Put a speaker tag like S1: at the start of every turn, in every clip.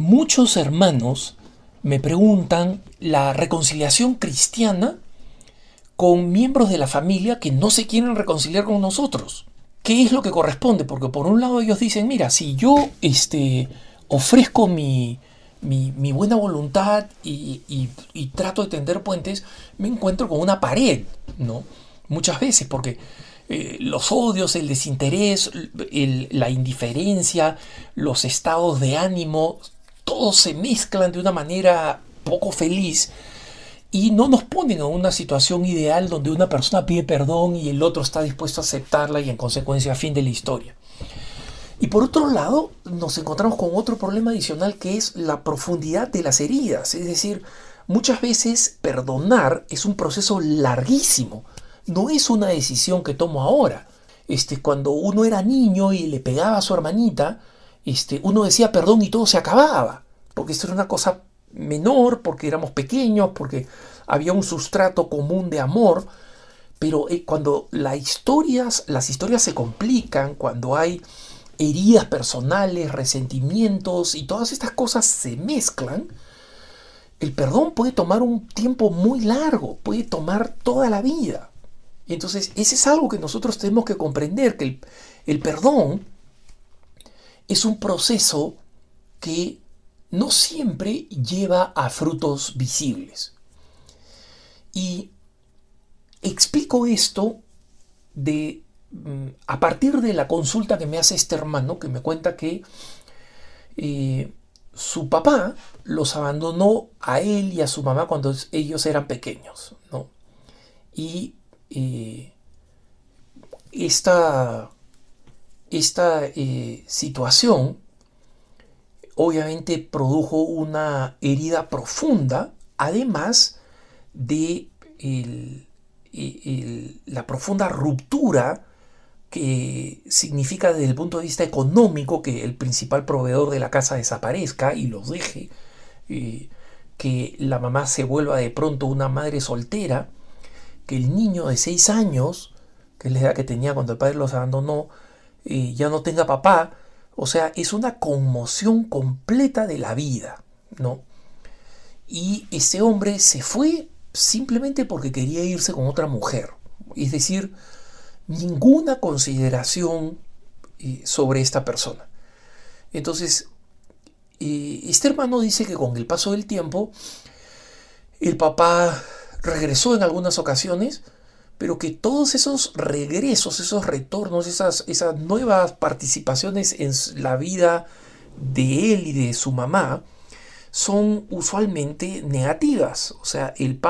S1: muchos hermanos me preguntan la reconciliación cristiana con miembros de la familia que no se quieren reconciliar con nosotros. ¿Qué es lo que corresponde? Porque por un lado ellos dicen, mira, si yo ofrezco mi buena voluntad y trato de tender puentes, me encuentro con una pared, ¿no? Muchas veces, porque los odios, el desinterés, la indiferencia, los estados de ánimo, todos se mezclan de una manera poco feliz y no nos ponen en una situación ideal donde una persona pide perdón y el otro está dispuesto a aceptarla y en consecuencia fin de la historia. Y por otro lado, nos encontramos con otro problema adicional que es la profundidad de las heridas. Es decir, muchas veces perdonar es un proceso larguísimo. No es una decisión que tomo ahora. Cuando uno era niño y le pegaba a su hermanita, uno decía perdón y todo se acababa. Porque esto era una cosa menor, porque éramos pequeños, porque había un sustrato común de amor. Pero cuando las historias se complican, cuando hay heridas personales, resentimientos y todas estas cosas se mezclan, el perdón puede tomar un tiempo muy largo, puede tomar toda la vida. Y entonces, ese es algo que nosotros tenemos que comprender, que el perdón es un proceso que no siempre lleva a frutos visibles. Y explico esto a partir de la consulta que me hace este hermano, que me cuenta que su papá los abandonó a él y a su mamá cuando ellos eran pequeños, ¿no? Y esta situación obviamente produjo una herida profunda, además de la profunda ruptura que significa desde el punto de vista económico que el principal proveedor de la casa desaparezca y los deje, que la mamá se vuelva de pronto una madre soltera, que el niño de 6 años, que es la edad que tenía cuando el padre los abandonó, ya no tenga papá. O sea, es una conmoción completa de la vida, ¿no? Y ese hombre se fue simplemente porque quería irse con otra mujer. Es decir, ninguna consideración sobre esta persona. Entonces, este hermano dice que con el paso del tiempo, el papá regresó en algunas ocasiones, pero que todos esos regresos, esos retornos, esas nuevas participaciones en la vida de él y de su mamá, son usualmente negativas. O sea, el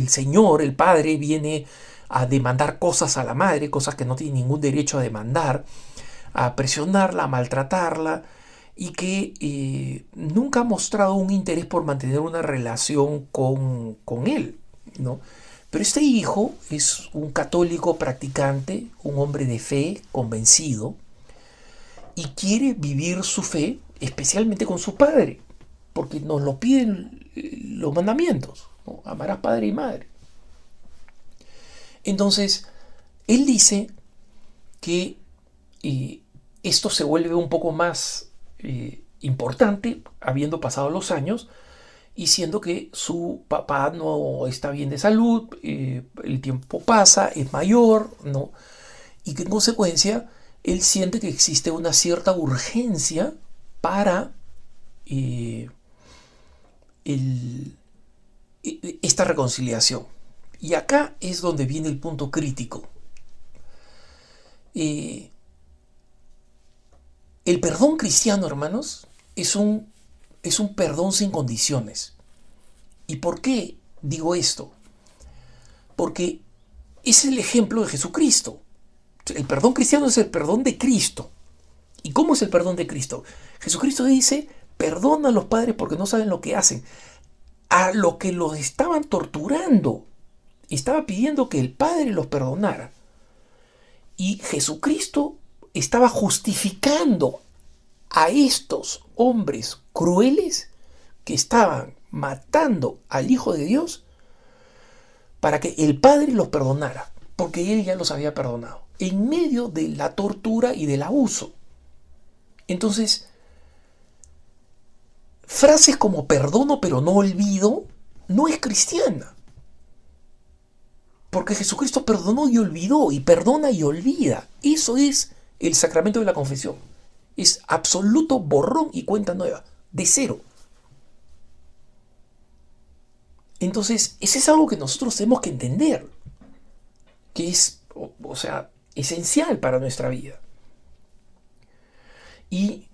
S1: señor, el padre, viene a demandar cosas a la madre, cosas que no tiene ningún derecho a demandar, a presionarla, a maltratarla, y que nunca ha mostrado un interés por mantener una relación con él, ¿no? Pero este hijo es un católico practicante, un hombre de fe, convencido, y quiere vivir su fe especialmente con su padre, porque nos lo piden los mandamientos, ¿no? Amarás padre y madre. Entonces, él dice que esto se vuelve un poco más importante habiendo pasado los años y siendo que su papá no está bien de salud, el tiempo pasa, es mayor, ¿no? Y que en consecuencia él siente que existe una cierta urgencia para esta reconciliación. Y acá es donde viene el punto crítico. El perdón cristiano, hermanos, es un perdón sin condiciones. ¿Y por qué digo esto? Porque es el ejemplo de Jesucristo. El perdón cristiano es el perdón de Cristo. ¿Y cómo es el perdón de Cristo? Jesucristo dice, perdona a los padres porque no saben lo que hacen. A los que los estaban torturando, estaba pidiendo que el Padre los perdonara. Y Jesucristo estaba justificando a estos hombres crueles que estaban matando al Hijo de Dios para que el Padre los perdonara, porque Él ya los había perdonado, en medio de la tortura y del abuso. Entonces, frases como perdono pero no olvido no es cristiana. Porque Jesucristo perdonó y olvidó, y perdona y olvida. Eso es el sacramento de la confesión. Es absoluto borrón y cuenta nueva, de cero. Entonces, ese es algo que nosotros tenemos que entender, que es, o sea, esencial para nuestra vida. ¿Y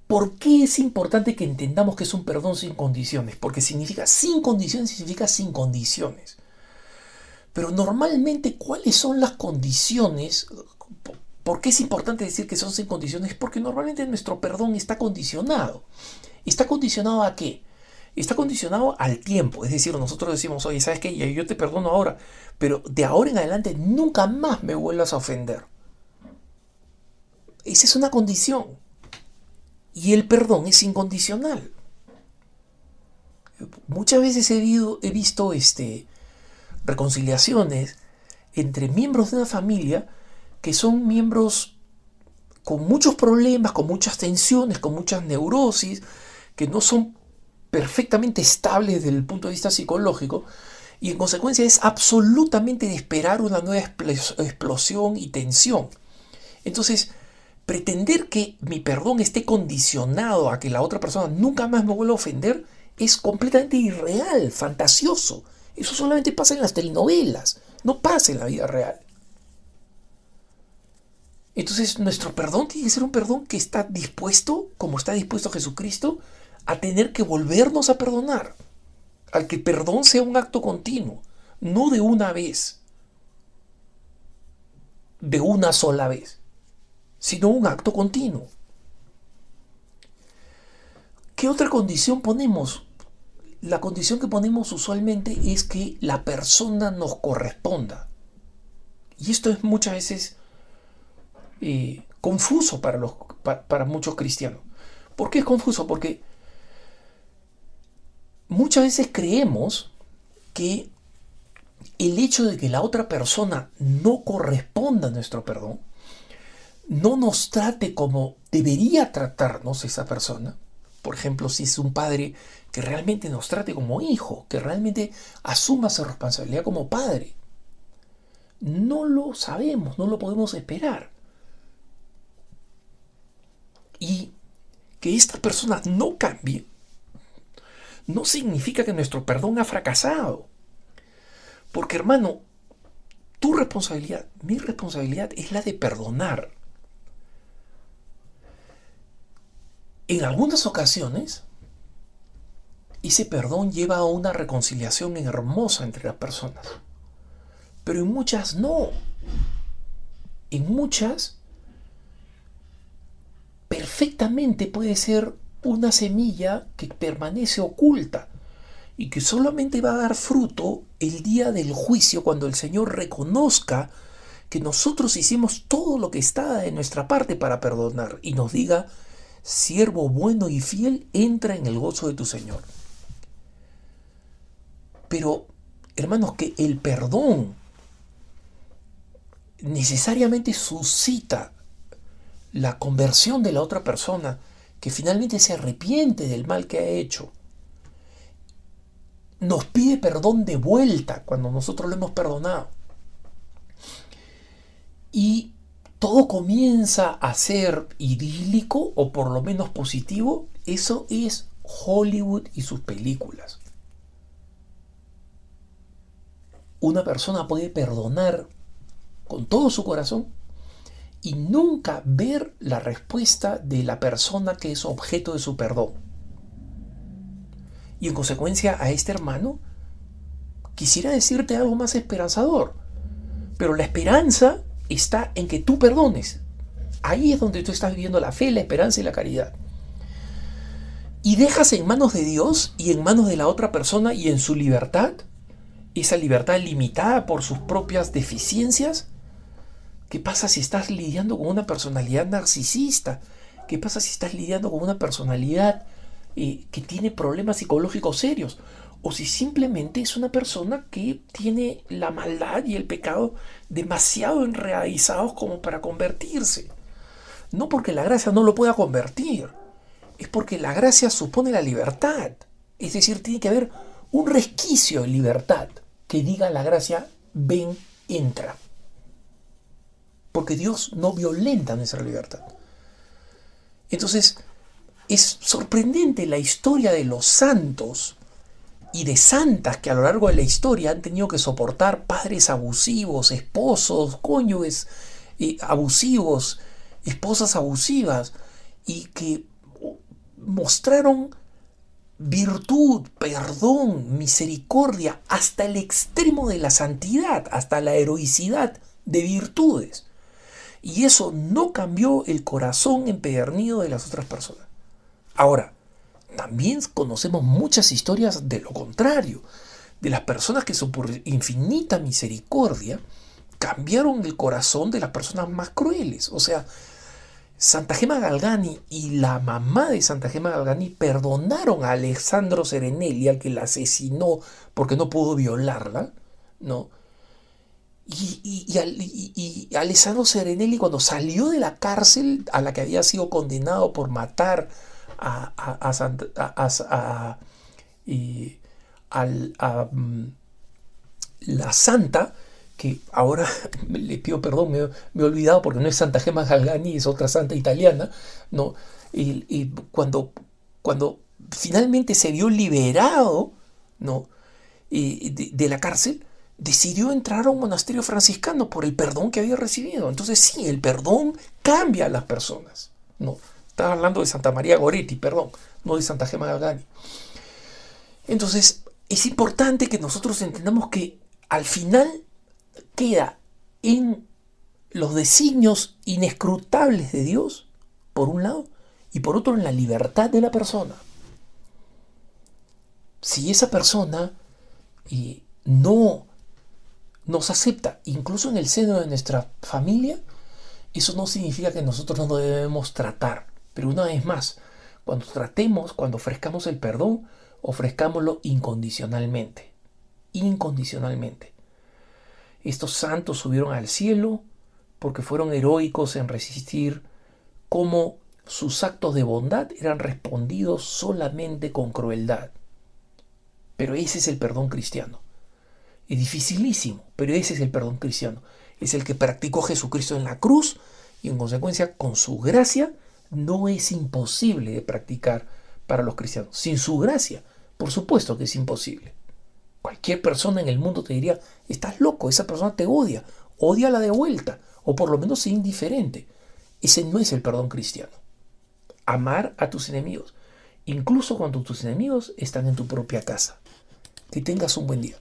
S1: por qué es importante que entendamos que es un perdón sin condiciones? Porque significa sin condiciones, significa sin condiciones. Pero normalmente, ¿cuáles son las condiciones? ¿Por qué es importante decir que son sin condiciones? Porque normalmente nuestro perdón está condicionado. ¿Está condicionado a qué? Está condicionado al tiempo. Es decir, nosotros decimos, oye, ¿sabes qué? Yo te perdono ahora, pero de ahora en adelante nunca más me vuelvas a ofender. Esa es una condición. Y el perdón es incondicional. Muchas veces he visto reconciliaciones entre miembros de una familia que son miembros con muchos problemas, con muchas tensiones, con muchas neurosis, que no son perfectamente estables desde el punto de vista psicológico, y en consecuencia es absolutamente de esperar una nueva explosión y tensión. Entonces, pretender que mi perdón esté condicionado a que la otra persona nunca más me vuelva a ofender es completamente irreal, fantasioso. Eso solamente pasa en las telenovelas, no pasa en la vida real. Entonces, nuestro perdón tiene que ser un perdón que está dispuesto, como está dispuesto Jesucristo, a tener que volvernos a perdonar. Al que el perdón sea un acto continuo, no de una vez, de una sola vez, sino un acto continuo. ¿Qué otra condición ponemos? La condición que ponemos usualmente es que la persona nos corresponda. Y esto es muchas veces confuso para muchos cristianos. ¿Por qué es confuso? Porque muchas veces creemos que el hecho de que la otra persona no corresponda a nuestro perdón, no nos trate como debería tratarnos esa persona. Por ejemplo, si es un padre que realmente nos trate como hijo, que realmente asuma su responsabilidad como padre. No lo sabemos, no lo podemos esperar. Y que esta persona no cambie no significa que nuestro perdón ha fracasado. Porque, hermano, tu responsabilidad, mi responsabilidad es la de perdonar. En algunas ocasiones, ese perdón lleva a una reconciliación hermosa entre las personas. Pero en muchas no. En muchas, perfectamente puede ser una semilla que permanece oculta y que solamente va a dar fruto el día del juicio, cuando el Señor reconozca que nosotros hicimos todo lo que está de nuestra parte para perdonar y nos diga: siervo bueno y fiel, entra en el gozo de tu Señor. Pero, hermanos, que el perdón necesariamente suscita la conversión de la otra persona, que finalmente se arrepiente del mal que ha hecho, nos pide perdón de vuelta cuando nosotros lo hemos perdonado, y todo comienza a ser idílico o por lo menos positivo, eso es Hollywood y sus películas. Una persona puede perdonar con todo su corazón y nunca ver la respuesta de la persona que es objeto de su perdón. Y en consecuencia, a este hermano quisiera decirte algo más esperanzador, pero la esperanza está en que tú perdones. Ahí es donde tú estás viviendo la fe, la esperanza y la caridad. Y dejas en manos de Dios y en manos de la otra persona y en su libertad, esa libertad limitada por sus propias deficiencias. ¿Qué pasa si estás lidiando con una personalidad narcisista? ¿Qué pasa si estás lidiando con una personalidad que tiene problemas psicológicos serios? O si simplemente es una persona que tiene la maldad y el pecado demasiado enraizados como para convertirse. No porque la gracia no lo pueda convertir. es porque la gracia supone la libertad. Es decir, tiene que haber un resquicio de libertad que diga a la gracia, ven, entra. Porque Dios no violenta nuestra libertad. Entonces, es sorprendente la historia de los santos y de santas que a lo largo de la historia han tenido que soportar padres abusivos, esposos, cónyuges abusivos, esposas abusivas, y que mostraron virtud, perdón, misericordia, hasta el extremo de la santidad, hasta la heroicidad de virtudes. Y eso no cambió el corazón empedernido de las otras personas. Ahora, también conocemos muchas historias de lo contrario, de las personas que por infinita misericordia cambiaron el corazón de las personas más crueles. O sea, Santa Gema Galgani y la mamá de Santa Gema Galgani perdonaron a Alessandro Serenelli, al que la asesinó porque no pudo violarla, ¿no? Y Alessandro Serenelli, cuando salió de la cárcel a la que había sido condenado por matar la santa, que ahora le pido perdón, me he olvidado porque no es Santa Gema Galgani, es otra santa italiana, ¿no? Y cuando finalmente se vio liberado, ¿no? de la cárcel, decidió entrar a un monasterio franciscano por el perdón que había recibido. Entonces sí, el perdón cambia a las personas, ¿no? Estaba hablando de Santa María Goretti, perdón, no de Santa Gema Galgani. Entonces, es importante que nosotros entendamos que al final queda en los designios inescrutables de Dios, por un lado, y por otro en la libertad de la persona. Si esa persona no nos acepta, incluso en el seno de nuestra familia, eso no significa que nosotros no debemos tratar. Pero una vez más, cuando tratemos, cuando ofrezcamos el perdón, ofrezcámoslo incondicionalmente. Incondicionalmente. Estos santos subieron al cielo porque fueron heroicos en resistir cómo sus actos de bondad eran respondidos solamente con crueldad. Pero ese es el perdón cristiano. Es dificilísimo, pero ese es el perdón cristiano. Es el que practicó Jesucristo en la cruz y en consecuencia con su gracia no es imposible de practicar para los cristianos. Sin su gracia, por supuesto que es imposible. Cualquier persona en el mundo te diría, estás loco, esa persona te odia, ódiala de vuelta, o por lo menos sé indiferente. Ese no es el perdón cristiano. Amar a tus enemigos, incluso cuando tus enemigos están en tu propia casa. Que tengas un buen día.